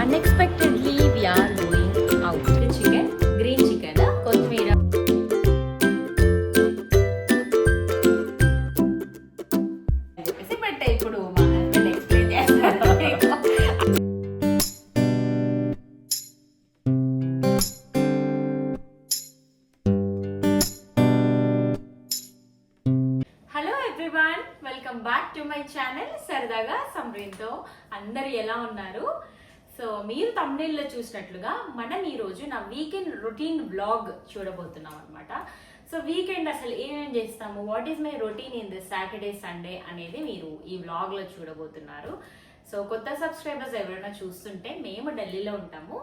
Unexpectedly we are going out. Chicken, green chicken, కొత్తిమీర. ఇప్పుడు మా హస్బెండ్ ఎక్స్ప్లెయిన్ చేస్తారు. Hello everyone, welcome back to my channel సరదాగా సమ్రీన్తో. అందరు ఎలా ఉన్నారు? సో మీరు thumbnail-లో చూసినట్లుగా మనం ఈరోజు నా వీకెండ్ రొటీన్ వ్లాగ్ చూడబోతున్నాం అనమాట. సో వీకెండ్ అసలు ఏమేం చేస్తాము, what is my routine in this Saturday Sunday అనేది మీరు ఈ వ్లాగ్లో చూడబోతున్నారు. సో కొత్త సబ్స్క్రైబర్స్ ఎవరైనా చూస్తుంటే, మేము ఢిల్లీలో ఉంటాము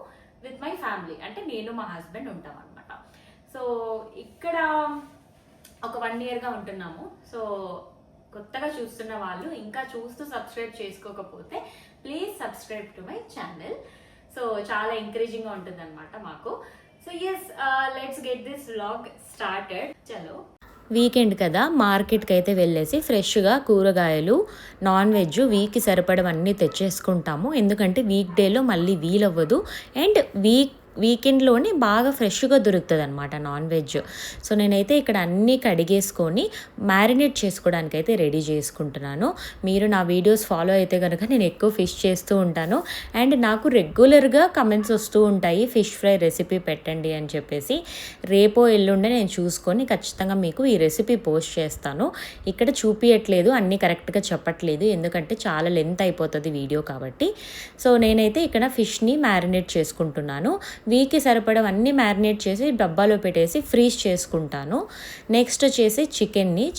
విత్ మై ఫ్యామిలీ, అంటే నేను మా హస్బెండ్ ఉంటాం అనమాట. సో ఇక్కడ ఒక 1 year-గా ఉంటున్నాము. సో కొత్తగా చూస్తున్న వాళ్ళు ఇంకా చూస్తూ సబ్స్క్రైబ్ చేసుకోకపోతే please subscribe to my channel. So చాలా ఎంకరేజింగ్గా ఉంటుంది అనమాట మాకు. So yes, let's get this vlog started. చలో, వీకెండ్ కదా, మార్కెట్కి అయితే వెళ్ళేసి ఫ్రెష్గా కూరగాయలు, నాన్ వెజ్ వీక్కి సరిపడవన్నీ తెచ్చేసుకుంటాము. ఎందుకంటే వీక్ డేలో మళ్ళీ వీలవ్వదు, అండ్ వీకెండ్లోనే బాగా ఫ్రెష్గా దొరుకుతుంది అనమాట నాన్ వెజ్. సో నేనైతే ఇక్కడ అన్నీ కడిగేసుకొని మ్యారినేట్ చేసుకోవడానికి అయితే రెడీ చేసుకుంటున్నాను. మీరు నా వీడియోస్ ఫాలో అయితే కనుక నేను ఎక్కువ ఫిష్ చేస్తూ ఉంటాను, అండ్ నాకు రెగ్యులర్గా కమెంట్స్ వస్తూ ఉంటాయి ఫిష్ ఫ్రై రెసిపీ పెట్టండి అని చెప్పేసి. రేపో ఎల్లుండే నేను చూసుకొని ఖచ్చితంగా మీకు ఈ రెసిపీ పోస్ట్ చేస్తాను. ఇక్కడ చూపించట్లేదు, అన్నీ కరెక్ట్గా చెప్పట్లేదు, ఎందుకంటే చాలా లెంత్ అయిపోతుంది వీడియో కాబట్టి. సో నేనైతే ఇక్కడ ఫిష్ని మ్యారినేట్ చేసుకుంటున్నాను. వీక్కి సరిపడవన్నీ మ్యారినేట్ చేసి డబ్బాలో పెట్టేసి ఫ్రీజ్ చేసుకుంటాను. నెక్స్ట్ వచ్చేసి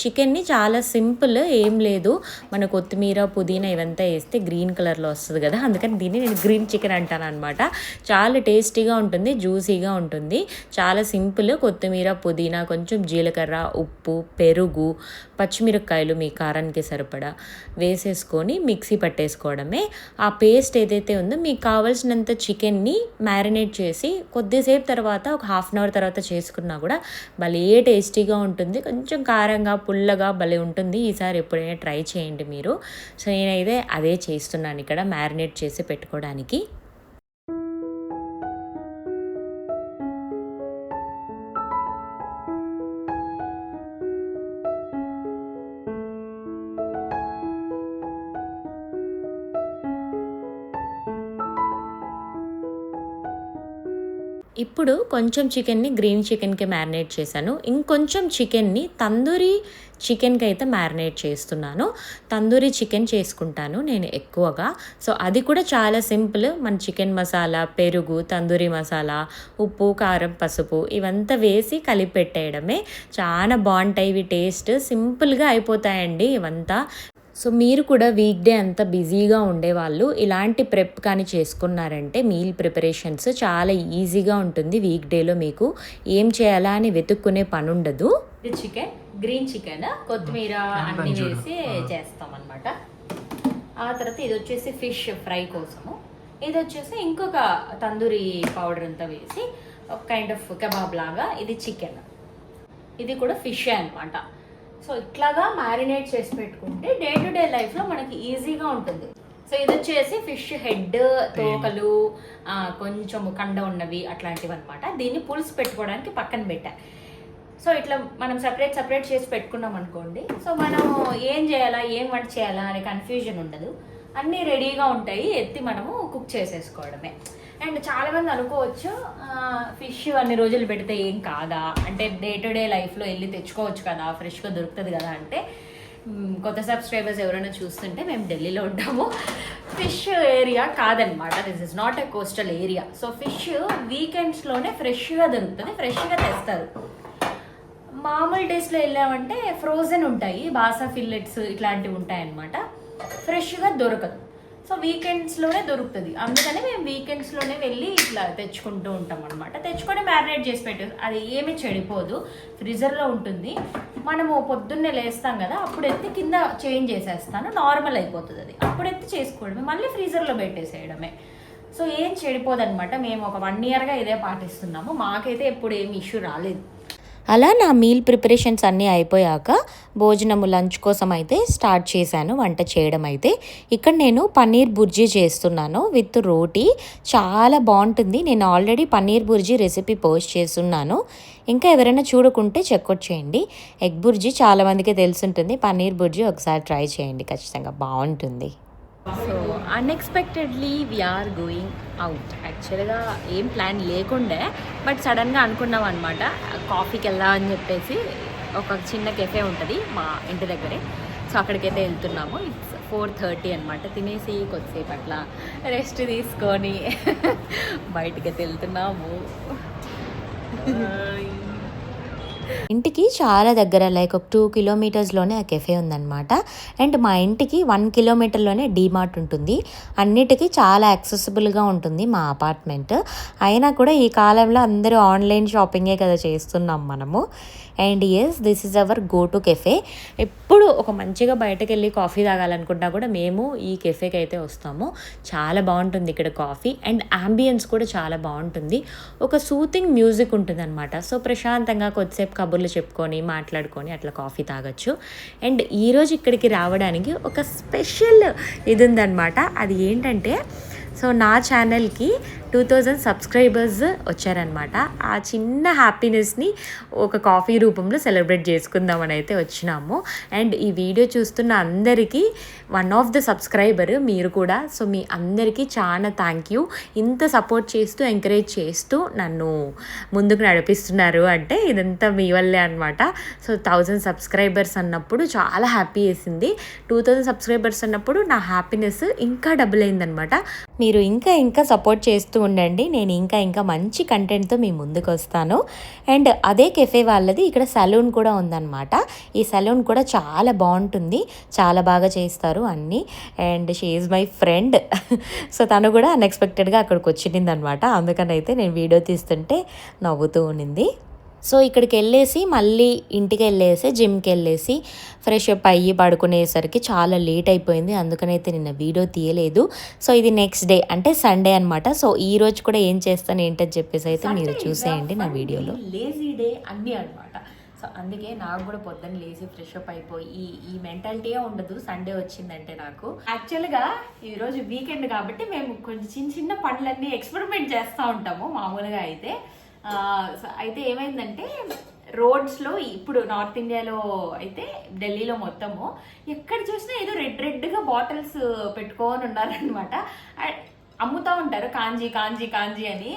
చికెన్ని చాలా సింపుల్, ఏం లేదు, మన కొత్తిమీర పుదీనా ఇవంతా వేస్తే గ్రీన్ కలర్లో వస్తుంది కదా, అందుకని దీన్ని నేను గ్రీన్ చికెన్ అంటాను అనమాట. చాలా టేస్టీగా ఉంటుంది, జ్యూసీగా ఉంటుంది, చాలా సింపుల్. కొత్తిమీర పుదీనా, కొంచెం జీలకర్ర, ఉప్పు, పెరుగు, పచ్చిమిరపకాయలు మీ కారానికి సరిపడా వేసేసుకొని మిక్సీ పట్టేసుకోవడమే. ఆ పేస్ట్ ఏదైతే ఉందో మీకు కావాల్సినంత చికెన్ని మ్యారినేట్ చేసి కొద్దిసేపు తర్వాత, ఒక 1/2 hour తర్వాత చేసుకున్నా కూడా భలే టేస్టీగా ఉంటుంది. కొంచెం కారంగా పుల్లగా భలే ఉంటుంది. ఈసారి ఎప్పుడైనా ట్రై చేయండి మీరు. సో నేనైతే అదే చేస్తున్నాను ఇక్కడ మ్యారినేట్ చేసి పెట్టుకోవడానికి. ఇప్పుడు కొంచెం చికెన్ని గ్రీన్ చికెన్కి మ్యారినేట్ చేశాను. ఇంకొంచెం చికెన్ని తందూరి చికెన్కి అయితే మ్యారినేట్ చేస్తున్నాను. తందూరి చికెన్ చేసుకుంటాను నేను ఎక్కువగా. సో అది కూడా చాలా సింపుల్. మన చికెన్ మసాలా, పెరుగు, తందూరి మసాలా, ఉప్పు, కారం, పసుపు ఇవంతా వేసి కలిపి పెట్టేయడమే. చాలా బాగుంటాయి ఇవి, టేస్ట్ సింపుల్గా అయిపోతాయండి ఇవంతా. సో మీరు కూడా వీక్ డే అంతా బిజీగా ఉండేవాళ్ళు ఇలాంటి ప్రెప్ కానీ చేసుకున్నారంటే మీల్ ప్రిపరేషన్స్ చాలా ఈజీగా ఉంటుంది. వీక్ డేలో మీకు ఏం చేయాలా అని వెతుక్కునే పని ఉండదు. చికెన్, గ్రీన్ చికెన్, కొత్తిమీర అన్నీ వేసి చేస్తాం అనమాట. ఆ తర్వాత ఇది వచ్చేసి ఫిష్ ఫ్రై కోసము. ఇది వచ్చేసి ఇంకొక తందూరి పౌడర్ అంతా వేసి ఒక కైండ్ ఆఫ్ కబాబ్ లాగా. ఇది చికెన్, ఇది కూడా ఫిష్ అనమాట. సో ఇట్లాగా మ్యారినేట్ చేసి పెట్టుకుంటే డే టు డే లైఫ్లో మనకి ఈజీగా ఉంటుంది. సో ఇది వచ్చేసి ఫిష్ హెడ్, తోకలు, కొంచెం కండ ఉన్నవి అట్లాంటివి అనమాట. దీన్ని పులుసు పెట్టుకోవడానికి పక్కన పెట్టా. సో ఇట్లా మనం సపరేట్ చేసి పెట్టుకున్నాం అనుకోండి, సో మనం ఏం చేయాలా, ఏం వంట చేయాలా అనే కన్ఫ్యూజన్ ఉండదు. అన్నీ రెడీగా ఉంటాయి, ఎత్తి మనము కుక్ చేసేసుకోవడమే. అండ్ చాలామంది అనుకోవచ్చు ఫిష్ అన్ని రోజులు పెడితే ఏం కాదా, అంటే డే టు డే లైఫ్లో వెళ్ళి తెచ్చుకోవచ్చు కదా, ఫ్రెష్గా దొరుకుతుంది కదా అంటే, కొత్త సబ్స్క్రైబర్స్ ఎవరైనా చూస్తుంటే మేము ఢిల్లీలో ఉంటాము. ఫిష్ ఏరియా కాదనమాట, this is not a coastal area. So fish వీకెండ్స్లోనే ఫ్రెష్గా దొరుకుతుంది, ఫ్రెష్గా తెస్తారు. మామూలు డేస్లో వెళ్ళామంటే ఫ్రోజన్ ఉంటాయి, బాసా ఫిల్లెట్స్ ఇట్లాంటివి ఉంటాయన్నమాట, ఫ్రెష్గా దొరకదు. సో వీకెండ్స్లోనే దొరుకుతుంది, అందుకని మేము వీకెండ్స్లోనే వెళ్ళి ఇట్లా తెచ్చుకుంటూ ఉంటాం అనమాట. తెచ్చుకొని మ్యారినేట్ చేసి పెట్టేది, అది ఏమీ చెడిపోదు, ఫ్రీజర్లో ఉంటుంది. మనము పొద్దున్నే లేస్తాం కదా, అప్పుడు ఎత్తి కింద చేంజ్ చేసేస్తాను, నార్మల్ అయిపోతుంది అది. అప్పుడు ఎత్తి చేసుకోవడమే, మళ్ళీ ఫ్రీజర్లో పెట్టేసేయడమే. సో ఏం చెడిపోదు అనమాట. మేము ఒక 1 yearగా ఇదే పాటిస్తున్నాము, మాకైతే ఎప్పుడు ఏమి ఇష్యూ రాలేదు. అలా నా మీల్ ప్రిపరేషన్స్ అన్నీ అయిపోయాక భోజనము లంచ్ కోసం అయితే స్టార్ట్ చేశాను వంట చేయడం అయితే. ఇక్కడ నేను పన్నీర్ బుర్జీ చేస్తున్నాను విత్ రోటీ. చాలా బాగుంటుంది. నేను already paneer bhurji recipe post చేస్తున్నాను. ఇంకా ఎవరైనా చూడకుంటే చెక్అవుట్ చేయండి. ఎగ్ బుర్జీ చాలామందికి తెలుసుంటుంది. పన్నీర్ బుర్జీ ఒకసారి ట్రై చేయండి, ఖచ్చితంగా బాగుంటుంది. So unexpectedly we are going out. యాక్చువల్గా ఏం ప్లాన్ లేకుండే, బట్ సడన్గా అనుకున్నాం అనమాట కాఫీకి వెళ్దాం అని చెప్పేసి. ఒక చిన్న కెఫే ఉంటుంది మా ఇంటి దగ్గరే, సో అక్కడికైతే వెళ్తున్నాము. ఇట్స్ 4:30 అనమాట. తినేసి కొద్దిసేపు అట్లా రెస్ట్ తీసుకొని బయటికైతే వెళ్తున్నాము. ఇంటికి చాలా దగ్గర, లైక్ ఒక 2 కిలోమీటర్స్లోనే ఆ కెఫే ఉందన్నమాట. అండ్ మా ఇంటికి 1 కిలోమీటర్లోనే డీమార్ట్ ఉంటుంది. అన్నిటికీ చాలా యాక్సెసిబుల్గా ఉంటుంది మా అపార్ట్మెంట్. అయినా కూడా ఈ కాలంలో అందరూ ఆన్లైన్ షాపింగే కదా చేస్తున్నాం మనము. And yes, this is our go to cafe. ఎప్పుడు ఒక మంచిగా బయటకు వెళ్ళి కాఫీ తాగాలనుకుంటా కూడా మేము ఈ కెఫేకి అయితే వస్తాము. చాలా బాగుంటుంది ఇక్కడ కాఫీ. అండ్ అంబియన్స్ కూడా చాలా బాగుంటుంది. ఒక సూతింగ్ మ్యూజిక్ ఉంటుంది అనమాట. సో ప్రశాంతంగా కొద్దిసేపు కబుర్లు చెప్పుకొని మాట్లాడుకొని అట్లా కాఫీ తాగొచ్చు. అండ్ ఈరోజు ఇక్కడికి రావడానికి ఒక స్పెషల్ ఇది ఉందన్నమాట. అది ఏంటంటే, సో నా ఛానల్కి 2000 సబ్స్క్రైబర్స్ వచ్చారనమాట. ఆ చిన్న హ్యాపీనెస్ని ఒక కాఫీ రూపంలో సెలబ్రేట్ చేసుకుందామని అయితే వచ్చినాము. అండ్ ఈ వీడియో చూస్తున్న అందరికీ వన్ ఆఫ్ ద సబ్స్క్రైబర్ మీరు కూడా. సో మీ అందరికీ చాలా థ్యాంక్ యూ. ఇంత సపోర్ట్ చేస్తూ ఎంకరేజ్ చేస్తూ నన్ను ముందుకు నడిపిస్తున్నారు అంటే ఇదంతా మీ వల్లే అనమాట. సో 1000 సబ్స్క్రైబర్స్ అన్నప్పుడు చాలా హ్యాపీ వేసింది. 2000 సబ్స్క్రైబర్స్ అన్నప్పుడు నా హ్యాపీనెస్ ఇంకా డబుల్ అయిందనమాట. మీరు ఇంకా ఇంకా సపోర్ట్ చేస్తూ ఉండండి. నేను ఇంకా మంచి కంటెంట్తో మీ ముందుకు వస్తాను. అండ్ అదే కెఫే వాళ్ళది ఇక్కడ సలూన్ కూడా ఉందన్నమాట. ఈ సలూన్ కూడా చాలా బాగుంటుంది, చాలా బాగా చేస్తారు అన్నీ. And she is my friend. So తను కూడా అన్ఎక్స్పెక్టెడ్గా అక్కడికి వచ్చింది అనమాట. అందుకని అయితే నేను వీడియో తీస్తుంటే నవ్వుతూ ఉండింది. సో ఇక్కడికి వెళ్ళేసి మళ్ళీ ఇంటికి వెళ్ళేసి జిమ్కి వెళ్ళేసి ఫ్రెష్ అప్ అయ్యి పడుకునేసరికి చాలా లేట్ అయిపోయింది. అందుకనైతే నిన్న వీడియో తీయలేదు. సో ఇది నెక్స్ట్ డే అంటే సండే అనమాట. సో ఈ రోజు కూడా ఏం చేస్తాను ఏంటని చెప్పేసి అయితే మీరు చూసేయండి నా వీడియోలో. లేజీ డే అన్నీ అనమాట. సో అందుకే నాకు కూడా పొద్దున్న లేచి ఫ్రెష్ అప్ అయిపోయి ఈ మెంటాలిటీయే ఉండదు సండే వచ్చిందంటే నాకు. యాక్చువల్గా ఈరోజు వీకెండ్ కాబట్టి మేము కొంచెం చిన్న పనులన్నీ ఎక్స్పెరిమెంట్ చేస్తూ ఉంటాము మామూలుగా అయితే. అయితే ఏమైందంటే, రోడ్స్లో ఇప్పుడు నార్త్ ఇండియాలో అయితే ఢిల్లీలో మొత్తము ఎక్కడ చూసినా ఏదో రెడ్గా బాటిల్స్ పెట్టుకొని ఉన్నారనమాట. అమ్ముతా ఉంటారు కాంజీ కాంజీ కాంజీ అని.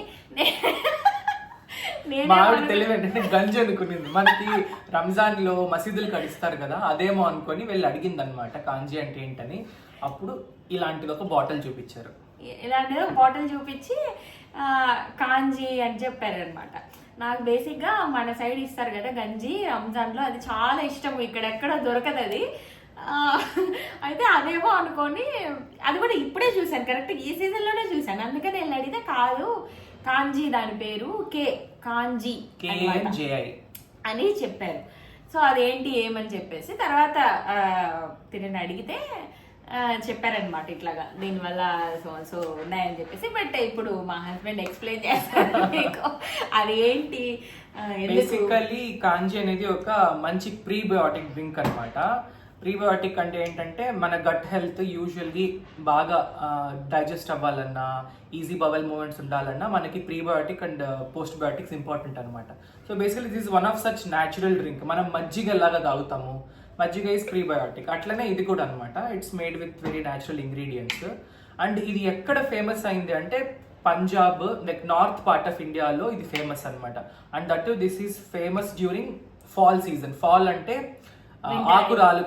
తెలియదంటే గంజి అనుకునింది. మనకి రంజాన్ లో మసీదులు కడిస్తారు కదా, అదేమో అనుకొని వెళ్ళి అడిగింది అనమాట కాంజీ అంటే ఏంటని. అప్పుడు ఇలాంటిది ఒక బాటిల్ చూపించారు. ఇలాంటిది ఒక బాటిల్ చూపించి కాంజీ అని చెప్పారనమాట. నాకు బేసిక్గా మన సైడ్ ఇస్తారు కదా గంజి రంజాన్లో, అది చాలా ఇష్టం. ఇక్కడెక్కడ దొరకదు అది. అయితే అదేమో అనుకొని, అది కూడా ఇప్పుడే చూశాను, కరెక్ట్ ఈ సీజన్లోనే చూశాను. అందుకని నేను అడిగితే కాదు కాంజీ దాని పేరు కాంజీ అని చెప్పారు. సో అదేంటి ఏమని చెప్పేసి తర్వాత తిరిగి అడిగితే చెప్పారనమాట ఇట్లాగా దీనివల్ల సో ఉన్నాయని చెప్పేసి. బట్ ఇప్పుడు మా హస్బెండ్ ఎక్స్ప్లెయిన్ చేస్తారు మీకు అది ఏంటి. బేసికల్లీ కాంజీ అనేది ఒక మంచి ప్రీబయోటిక్ డ్రింక్ అనమాట. ప్రీబయోటిక్ అంటే ఏంటంటే, మన గట్ హెల్త్ యూజువల్లీ బాగా డైజెస్ట్ అవ్వాలన్నా, ఈజీ బవల్ మూమెంట్స్ ఉండాలన్నా మనకి prebiotic and postbiotics important అనమాట. So basically this one of such natural drink. మనం మజ్జిగ లాగా తాగుతాము, మజ్జిగ ఈజ్ ప్రీబయోటిక్. అట్లనే ఇది కూడా అనమాట. It's made with very natural ingredients. And ఇది ఎక్కడ ఫేమస్ అయింది అంటే Punjab, like north part of ఇండియాలో ఇది ఫేమస్ అనమాట. And that this is famous during fall season. Fall అంటే ఆకురాలే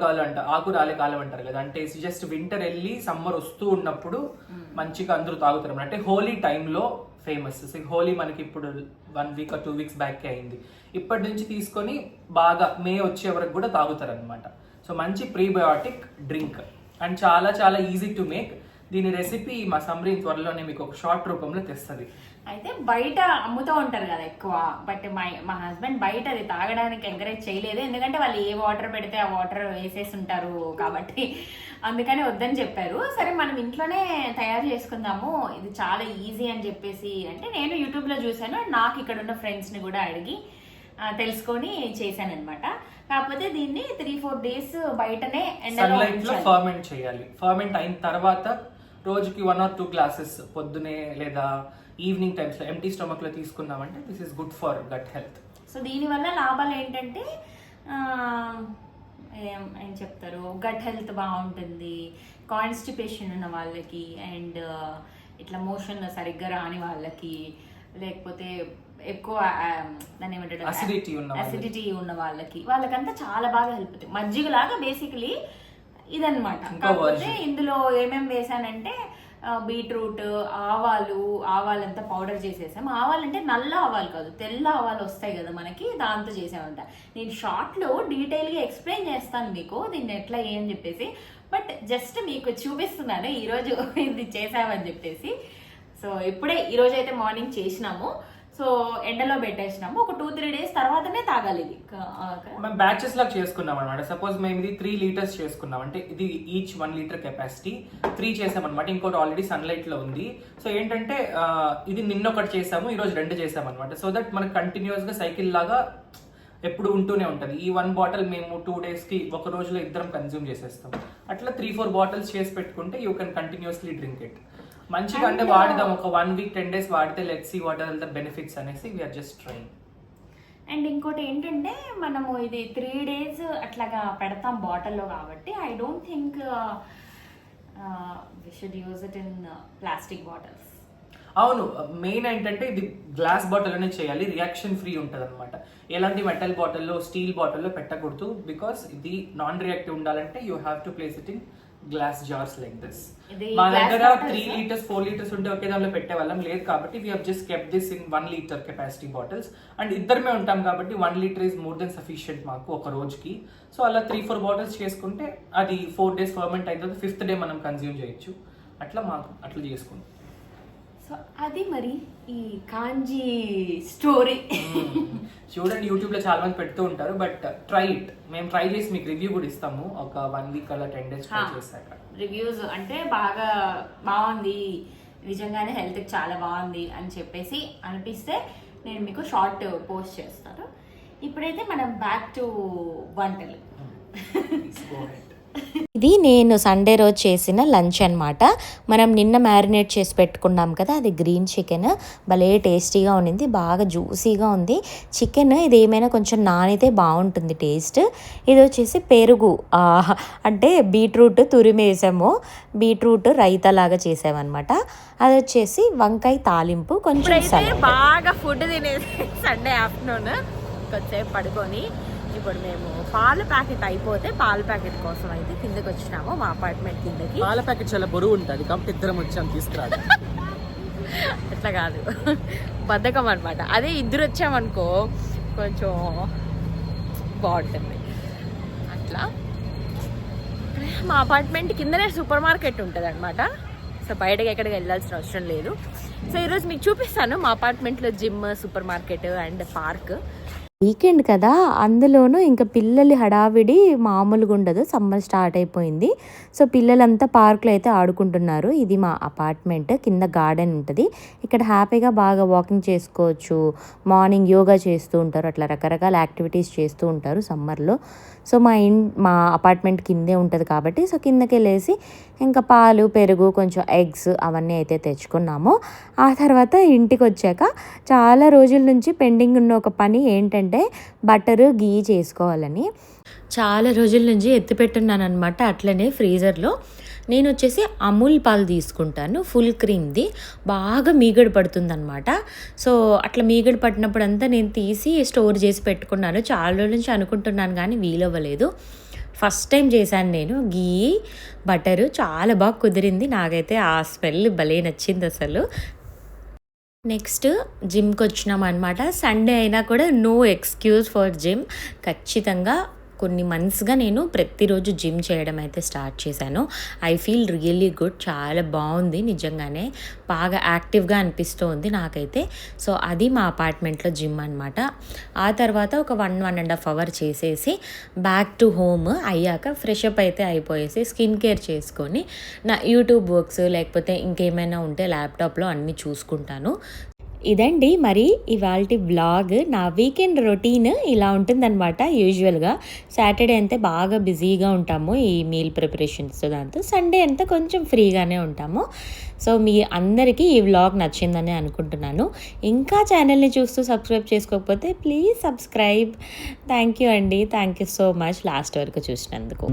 కాలం అంటారు కదా, అంటే జస్ట్ వింటర్ వెళ్ళి సమ్మర్ వస్తూ ఉన్నప్పుడు మంచిగా అందరూ తాగుతారు. అంటే హోలీ టైంలో ఫేమస్. హోలీ మనకి ఇప్పుడు 1 వీక్ or 2 వీక్స్ బ్యాక్ అయింది. ఇప్పటి నుంచి తీసుకొని బాగా మే వచ్చే వరకు కూడా తాగుతారు అనమాట. సో మంచి ప్రీబయోటిక్ డ్రింక్ అండ్ చాలా చాలా ఈజీ టు మేక్. దీని రెసిపీ మా సమ్రీన్ త్వరలోనే మీకు ఒక షార్ట్ రూపంలో తెస్తుంది. అయితే బయట అమ్ముతూ ఉంటారు కదా ఎక్కువ, బట్ మా హస్బెండ్ బయట అది తాగడానికి ఎంకరేజ్ చేయలేదు. ఎందుకంటే వాళ్ళు ఏ వాటర్ పెడితే ఆ వాటర్ వేసేసి ఉంటారు కాబట్టి, అందుకని వద్దని చెప్పారు. సరే మనం ఇంట్లోనే తయారు చేసుకుందాము, ఇది చాలా ఈజీ అని చెప్పేసి. అంటే నేను యూట్యూబ్లో చూశాను, నాకు ఇక్కడ ఉన్న ఫ్రెండ్స్ని కూడా అడిగి తెలుసుకొని చేశాను అనమాట. కాకపోతే దీన్ని 3-4 డేస్ బయటనే సన్లైట్ లో ఫర్మెంట్ చేయాలి. ఫర్మెంట్ అయిన తర్వాత రోజుకి 1 or 2 గ్లాసెస్ పొద్దునే లేదా ఈవినింగ్ టైమ్స్ లో ఎంటీ స్టమక్ లో తీసుకున్నామంటే this is good for gut health. So దీనివల్ల లాభాలు ఏంటంటే ఏం చెప్తారు, గట్ హెల్త్ బాగుంటుంది, కాన్స్టిపేషన్ ఉన్న వాళ్ళకి, అండ్ ఇట్లా మోషన్ సరిగ్గా రాని వాళ్ళకి, లేకపోతే ఎక్కువ దాన్ని ఏమంటారు అసిడిటీ ఉన్న వాళ్ళకంతా చాలా బాగా హెల్ప్ అవుతుంది. మజ్జిగలాగా బేసికలీ ఇదన్నమాట. కాకపోతే ఇందులో ఏమేమి వేసానంటే బీట్రూట్, ఆవాలంతా పౌడర్ చేసేసాం. ఆవాలంటే నల్ల ఆవాలు కాదు, తెల్ల ఆవాలు వస్తాయి కదా మనకి, దాంతో చేసామంట. నేను షార్ట్లో డీటెయిల్గా ఎక్స్ప్లెయిన్ చేస్తాను మీకు దీన్ని ఎట్లా ఏం చెప్పేసి, బట్ జస్ట్ మీకు చూపిస్తున్నాను ఈరోజు ఇది చేసామని చెప్పేసి. సో ఇప్పుడే ఈరోజు అయితే మార్నింగ్ చేసినాము. సో ఎండలో పెట్టేసినాము. ఒక 2-3 డేస్ తర్వాతనే తాగాలి. ఇది మేము బ్యాచెస్ లాగా చేసుకున్నాం అనమాట. సపోజ్ మేము ఇది 3 లీటర్స్ చేసుకున్నాం అంటే ఇది ఈచ్ 1 లీటర్ కెపాసిటీ 3 చేసామన్నమాట. ఇంకోటి ఆల్రెడీ సన్లైట్ లో ఉంది. సో ఏంటంటే ఇది నిన్న ఒకటి చేసాము, ఈ రోజు 2 చేసాం అనమాట. సో దట్ మనకు కంటిన్యూస్ గా సైకిల్ లాగా ఎప్పుడు ఉంటూనే ఉంటుంది. ఈ 1 బాటిల్ మేము 2 డేస్ కి ఒక రోజులో ఇద్దరం కన్జ్యూమ్ చేసేస్తాం. అట్లా 3-4 బాటిల్స్ చేసి పెట్టుకుంటే you can continuously drink it. మంచిగా అంటే వాడదాం, ఒక 1 week 10 days వాడితే let's see what are the benefits అనేసి వీఆర్ జస్ట్ ట్రైయింగ్. అండ్ ఇంకోటి ఏంటంటే మనము ఇది 3 days అట్లాగా పెడతాం బాటిల్లో కాబట్టి I don't think we should use it in plastic bottles. అవును, మెయిన్ ఏంటంటే ఇది గ్లాస్ బాటిల్లోనే చేయాలి, రియాక్షన్ ఫ్రీ ఉంటుంది అనమాట. ఎలాంటి మెటల్ బాటిల్లో, స్టీల్ బాటిల్లో పెట్టకూడదు. బికాస్ ఇది నాన్ రియాక్టివ్ ఉండాలంటే you have to place it in glass jars like this. మా దగ్గర 3 liters 4 liters ఉంటే ఒకే దానిలో పెట్టే వాళ్ళం, లేదు కాబట్టి we have just kept this in 1 liter capacity bottles. And ఇద్దరమే ఉంటాం కాబట్టి 1 liter is more than sufficient మాకు ఒక రోజుకి. సో అలా 3-4 బాటిల్స్ చేసుకుంటే అది 4 days ఫర్మెంట్ అయిన తర్వాత 5th day మనం కన్జ్యూమ్ చేయొచ్చు. అట్లా మాకు అట్లా చేసుకుంటాం. సో అది మరి ఈ కాంజీ స్టోరీ. చూడండి, యూట్యూబ్ లో చాలా మంది పెడుతూ ఉంటారు, బట్ ట్రై ఇట్. మేము ట్రై చేసి మీకు రివ్యూ కూడా ఇస్తాము ఒక 1 week అలా 10 days ట్రై చేశాక. రివ్యూస్ అంటే బాగుంది, నిజంగానే హెల్త్కి చాలా బాగుంది అని చెప్పేసి అనిపిస్తే నేను మీకు షార్ట్ పోస్ట్ చేస్తాను. ఇప్పుడైతే మనం బ్యాక్ టు వంటలు. ఇది నేను సండే రోజు చేసిన లంచ్ అనమాట. మనం నిన్న మ్యారినేట్ చేసి పెట్టుకున్నాం కదా, అది గ్రీన్ చికెన్ భలే టేస్టీగా ఉండింది, బాగా జ్యూసీగా ఉంది చికెన్. ఇది ఏమైనా కొంచెం నానితే బాగుంటుంది టేస్ట్. ఇది వచ్చేసి పెరుగు, అంటే బీట్రూట్ తురిమేసాము, బీట్రూట్ రైతా లాగా చేసామన్నమాట. అది వచ్చేసి వంకాయ తాలింపు, కొంచెం బాగా ఫుడ్ తినేసి సండే ఆఫ్టర్నూన్ కొంచెంసేపు పడుకొని ఇప్పుడు మేము పాల ప్యాకెట్ అయిపోతే పాల ప్యాకెట్ కోసం అయితే కిందకి వచ్చినాము, మా అపార్ట్మెంట్ కిందకి. పాల ప్యాకెట్ చాలా బరువు ఉంటుంది కాబట్టి ఇద్దరం వచ్చాము తీసుకురాదు. అట్లా కాదు, బద్ధకం అనమాట. అదే ఇద్దరు వచ్చామనుకో కొంచెం బాగుంటుంది. అట్లా మా అపార్ట్మెంట్ కిందనే సూపర్ మార్కెట్ ఉంటుంది అనమాట. సో బయటకి ఎక్కడికి వెళ్ళాల్సిన అవసరం లేదు. సో ఈరోజు మీకు చూపిస్తాను మా అపార్ట్మెంట్లో gym, super market and park. Weekend కదా, అందులోనూ ఇంకా పిల్లలు హడావిడి మామూలుగా ఉండదు. సమ్మర్ స్టార్ట్ అయిపోయింది. సో పిల్లలంతా పార్క్లో అయితే ఆడుకుంటున్నారు. ఇది మా అపార్ట్మెంట్ కింద గార్డెన్ ఉంటుంది. ఇక్కడ హ్యాపీగా బాగా వాకింగ్ చేసుకోవచ్చు, మార్నింగ్ యోగా చేస్తూ ఉంటారు, అట్లా రకరకాల యాక్టివిటీస్ చేస్తూ ఉంటారు సమ్మర్లో. సో మా అపార్ట్మెంట్ కిందే ఉంటుంది కాబట్టి సో కిందకి వెళ్ళేసి ఇంకా పాలు, పెరుగు, కొంచెం ఎగ్స్ అవన్నీ అయితే తెచ్చుకున్నాము. ఆ తర్వాత ఇంటికి వచ్చాక చాలా రోజుల నుంచి పెండింగ్ ఉన్న ఒక పని ఏంటంటే బటరు గీ చేసుకోవాలని. చాలా రోజుల నుంచి ఎత్తిపెట్టున్నాను అనమాట. అట్లనే ఫ్రీజర్లో నేను వచ్చేసి అమూల్ పాలు తీసుకుంటాను, ఫుల్ క్రీమ్ది, బాగా మీగడ పడుతుందన్నమాట. సో అట్లా మీగడ పట్టినప్పుడు అంతా నేను తీసి స్టోర్ చేసి పెట్టుకున్నాను. చాలా రోజుల నుంచి అనుకుంటున్నాను కానీ వీలవ్వలేదు. ఫస్ట్ టైం చేశాను నేను గీ బటరు, చాలా బాగా కుదిరింది. నాకైతే ఆ స్మెల్ భలే నచ్చింది అసలు. నెక్స్ట్ జిమ్కి వచ్చినాం అనమాట. సండే అయినా కూడా నో ఎక్స్క్యూజ్ ఫర్ జిమ్. ఖచ్చితంగా కొన్ని మంత్స్గా నేను ప్రతిరోజు జిమ్ చేయడం అయితే స్టార్ట్ చేశాను. ఐ ఫీల్ రియల్లీ గుడ్, చాలా బాగుంది, నిజంగానే బాగా యాక్టివ్గా అనిపిస్తుంది నాకైతే. సో అది మా అపార్ట్మెంట్లో జిమ్ అనమాట. ఆ తర్వాత ఒక 1.5 hours చేసేసి బ్యాక్ టు హోమ్ అయ్యాక ఫ్రెష్ అప్ అయితే అయిపోయేసి స్కిన్ కేర్ చేసుకొని నా యూట్యూబ్ వర్క్స్ లేకపోతే ఇంకేమైనా ఉంటే ల్యాప్టాప్లో అన్నీ చూసుకుంటాను. ఇదండి మరి ఇవాల్టి వ్లాగ్. నా వీకెండ్ రొటీన్ ఇలా ఉంటుందన్నమాట. యూజువల్గా సాటర్డే అంతే బాగా బిజీగా ఉంటాము ఈ మీల్ ప్రిపరేషన్స్ దాంతో. సండే అంతా కొంచెం ఫ్రీగానే ఉంటాము. సో మీ అందరికీ ఈ వ్లాగ్ నచ్చిందని అనుకుంటున్నాను. ఇంకా ఛానల్ని చూస్తూ సబ్స్క్రైబ్ చేసుకోకపోతే ప్లీజ్ సబ్స్క్రైబ్. థ్యాంక్ యూ అండి. Thank you so much last వరకు చూసినందుకు.